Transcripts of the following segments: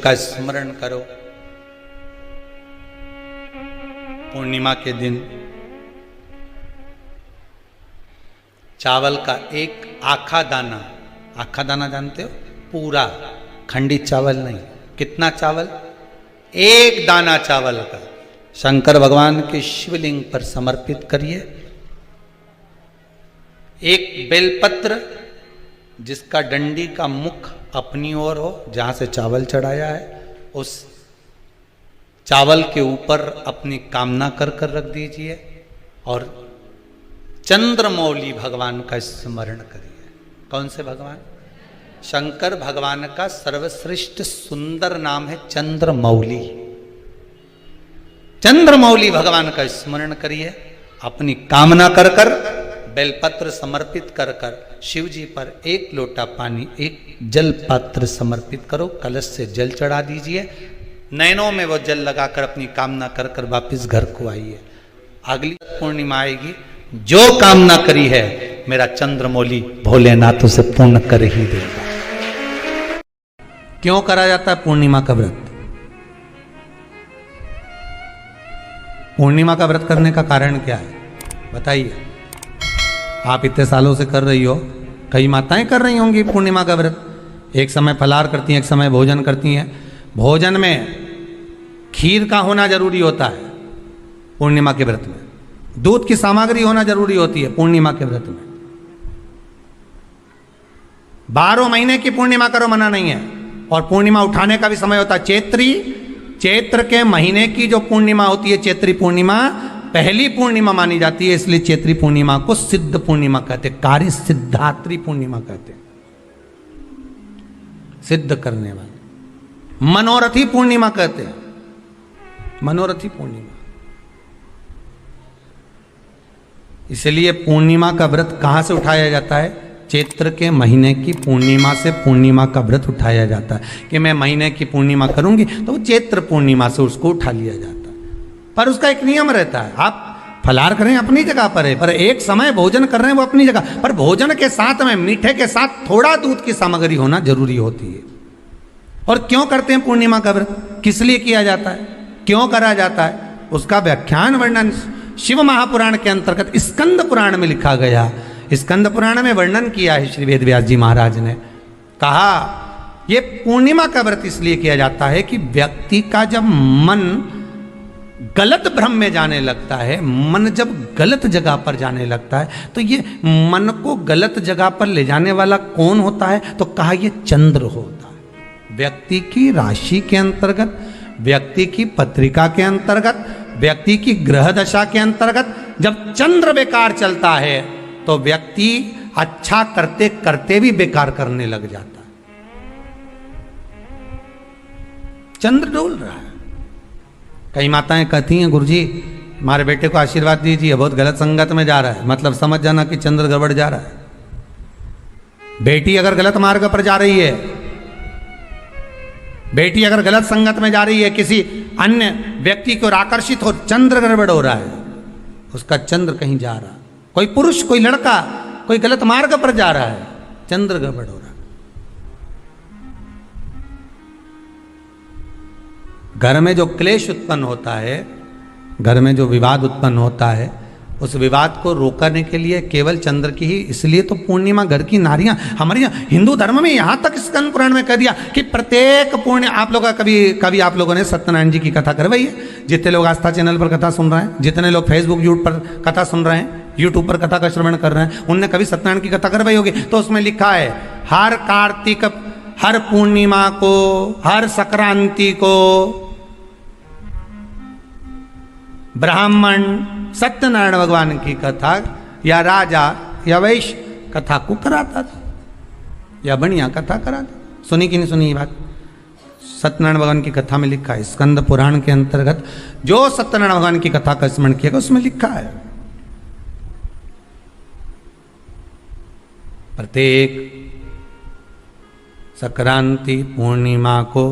का स्मरण करो। पूर्णिमा के दिन चावल का एक आखा दाना जानते हो, पूरा खंडित चावल नहीं, कितना चावल, एक दाना चावल का शंकर भगवान के शिवलिंग पर समर्पित करिए। एक बेलपत्र जिसका डंडी का मुख अपनी ओर हो, जहां से चावल चढ़ाया है, उस चावल के ऊपर अपनी कामना कर कर रख दीजिए और चंद्रमौली भगवान का स्मरण करिए। कौन से भगवान? शंकर भगवान का सर्वश्रेष्ठ सुंदर नाम है चंद्रमौली। चंद्रमौली भगवान का स्मरण करिए, अपनी कामना कर कर बेलपत्र समर्पित कर कर शिव जी पर एक लोटा पानी, एक जल पात्र समर्पित करो, कलश से जल चढ़ा दीजिए, नैनों में वो जल लगाकर अपनी कामना कर कर वापिस घर को आइए। अगली पूर्णिमा आएगी, जो कामना करी है मेरा चंद्रमौली भोलेनाथ उसे पूर्ण कर ही देगा। क्यों करा जाता है पूर्णिमा का व्रत? पूर्णिमा का व्रत करने का कारण क्या है बताइए? आप इतने सालों से कर रही हो, कई माताएं कर रही होंगी पूर्णिमा का व्रत। एक समय फलाहार करती हैं, एक समय भोजन करती हैं। भोजन में खीर का होना जरूरी होता है पूर्णिमा के व्रत में, दूध की सामग्री होना जरूरी होती है पूर्णिमा के व्रत में। 12 महीने की पूर्णिमा करो, मना नहीं है। और पूर्णिमा उठाने का भी समय होता है चैत्र के महीने की जो पूर्णिमा होती है, चैत्री पूर्णिमा पहली पूर्णिमा मानी जाती है, इसलिए चैत्री पूर्णिमा को सिद्ध पूर्णिमा कहते हैं, कार्य सिद्धात्री पूर्णिमा कहते हैं, सिद्ध करने वाले। मनोरथी पूर्णिमा कहते हैं, मनोरथी पूर्णिमा। इसलिए पूर्णिमा का व्रत कहां से उठाया जाता है? चैत्र के महीने की पूर्णिमा से पूर्णिमा का व्रत उठाया जाता है कि मैं महीने की पूर्णिमा करूंगी तो वो चैत्र पूर्णिमा से उसको उठा लिया जाता है। पर उसका एक नियम रहता है, आप फलाहार करें अपनी जगह पर है, पर एक समय भोजन कर रहे हैं वो अपनी जगह पर, भोजन के साथ में मीठे के साथ थोड़ा दूध की सामग्री होना जरूरी होती है। और क्यों करते हैं पूर्णिमा का व्रत, किस लिए किया जाता है, क्यों करा जाता है, उसका व्याख्यान वर्णन शिव महापुराण के अंतर्गत स्कंद पुराण में लिखा गया। स्कंद पुराण में वर्णन किया है श्री वेद व्यास जी महाराज ने, कहा यह पूर्णिमा का व्रत इसलिए किया जाता है कि व्यक्ति का जब मन गलत भ्रम में जाने लगता है, मन जब गलत जगह पर जाने लगता है, तो ये मन को गलत जगह पर ले जाने वाला कौन होता है? तो कहा यह चंद्र होता है। व्यक्ति की राशि के अंतर्गत, व्यक्ति की पत्रिका के अंतर्गत, व्यक्ति की ग्रह दशा के अंतर्गत जब चंद्र बेकार चलता है तो व्यक्ति अच्छा करते करते भी बेकार करने लग जाता है। चंद्र डोल रहा है। कई माताएं कहती हैं गुरुजी हमारे बेटे को आशीर्वाद दीजिए, बहुत गलत संगत में जा रहा है, मतलब समझ जाना कि चंद्र गड़बड़ जा रहा है। बेटी अगर गलत मार्ग पर जा रही है, बेटी अगर गलत संगत में जा रही है, किसी अन्य व्यक्ति को आकर्षित हो, चंद्र गड़बड़ हो रहा है, उसका चंद्र कहीं जा रहा है। कोई पुरुष, कोई लड़का कोई गलत मार्ग पर जा रहा है, चंद्र गड़बड़ हो रहा है। घर में जो क्लेश उत्पन्न होता है, घर में जो विवाद उत्पन्न होता है, उस विवाद को रोकने के लिए केवल चंद्र की ही, इसलिए तो पूर्णिमा घर की नारियां, हमारे यहाँ हिंदू धर्म में यहाँ तक स्कंद पुराण में कह दिया कि प्रत्येक पूर्णिमा, आप लोग कभी आप लोगों ने सत्यनारायण जी की कथा करवाई है? जितने लोग आस्था चैनल पर कथा सुन रहे हैं, जितने लोग फेसबुक यूट्यूब पर कथा सुन रहे हैं, यूट्यूब पर कथा का श्रवण कर रहे हैं, उनने कभी सत्यनारायण की कथा करवाई होगी। तो उसमें लिखा है हर कार्तिक, हर पूर्णिमा को, हर संक्रांति को ब्राह्मण सत्यनारायण भगवान की कथा या राजा या वैश्य कथा को कराता था या बढ़िया कथा कराता। सुनी कि नहीं सुनी ये बात? सत्यनारायण भगवान की कथा में लिखा है, स्कंद पुराण के अंतर्गत जो सत्यनारायण भगवान की कथा का स्मरण किया उसमें लिखा है प्रत्येक संक्रांति पूर्णिमा को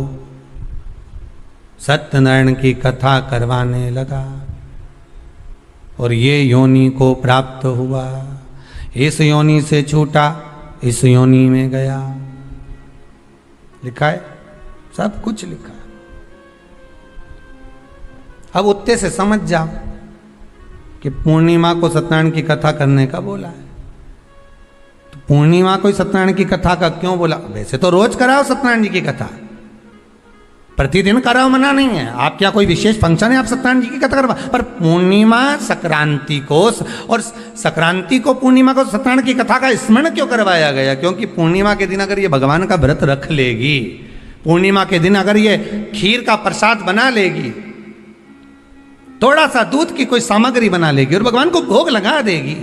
सत्यनारायण की कथा करवाने लगा और ये योनि को प्राप्त हुआ, इस योनि से छूटा, इस योनि में गया। लिखा है सब कुछ लिखा है। अब उत्ते से समझ जाओ कि पूर्णिमा को सत्यनारायण की कथा करने का बोला है, तो पूर्णिमा को सत्यनारायण की कथा का क्यों बोला? वैसे तो रोज कराओ सत्यनारायण जी की कथा, प्रतिदिन कराओ, मना नहीं है। आप क्या कोई विशेष फंक्शन है आप सत्यनारायण जी की कथा करवा, पर पूर्णिमा संक्रांति को और संक्रांति को पूर्णिमा को सत्यनारायण की कथा का स्मरण क्यों करवाया गया? क्योंकि पूर्णिमा के दिन अगर ये भगवान का व्रत रख लेगी, पूर्णिमा के दिन अगर ये खीर का प्रसाद बना लेगी, थोड़ा सा दूध की कोई सामग्री बना लेगी और भगवान को भोग लगा देगी,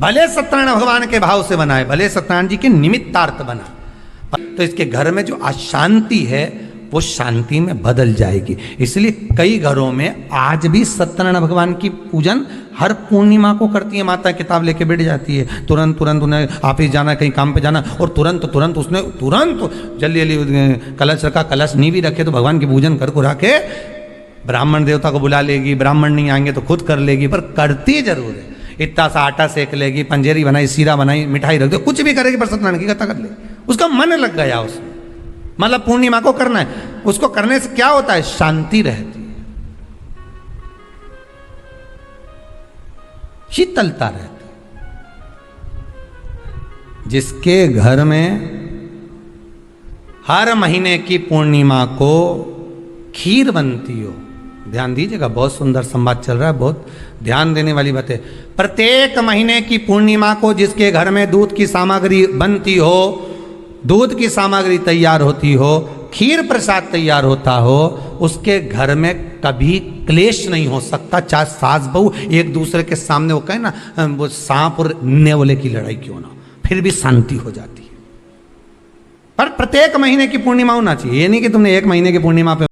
भले सत्यनारायण भगवान के भाव से बनाए, भले सत्यनारायण जी के निमित्तार्थ बना, तो इसके घर में जो अशांति है वो शांति में बदल जाएगी। इसलिए कई घरों में आज भी सत्यनारायण भगवान की पूजन हर पूर्णिमा को करती है। माता किताब लेके बैठ जाती है, तुरंत उन्हें ऑफिस जाना, कहीं काम पे जाना, और तुरंत उसने जल्दी जल्दी कलश रखा, कलश नहीं भी रखे तो भगवान की पूजन कर को रखे, ब्राह्मण देवता को बुला लेगी, ब्राह्मण नहीं आएंगे तो खुद कर लेगी, पर करती जरूर है। इतना सा आटा सेक लेगी, पंजेरी बनाई, सीरा बनाई, मिठाई रख दो, कुछ भी करेगी पर सत्यनारायण की कथा कर ले, उसका मन लग गया उसमें। मतलब पूर्णिमा को करना है, उसको करने से क्या होता है? शांति रहती है, शीतलता रहती है। जिसके घर में हर महीने की पूर्णिमा को खीर बनती हो, ध्यान दीजिएगा, बहुत सुंदर संवाद चल रहा है, बहुत ध्यान देने वाली बात है। प्रत्येक महीने की पूर्णिमा को जिसके घर में दूध की सामग्री बनती हो, दूध की सामग्री तैयार होती हो, खीर प्रसाद तैयार होता हो, उसके घर में कभी क्लेश नहीं हो सकता। चाहे सास बहू एक दूसरे के सामने वो कहे ना, वो सांप और नेवले की लड़ाई क्यों ना, फिर भी शांति हो जाती है। पर प्रत्येक महीने की पूर्णिमा होना चाहिए, ये नहीं कि तुमने एक महीने की पूर्णिमा पे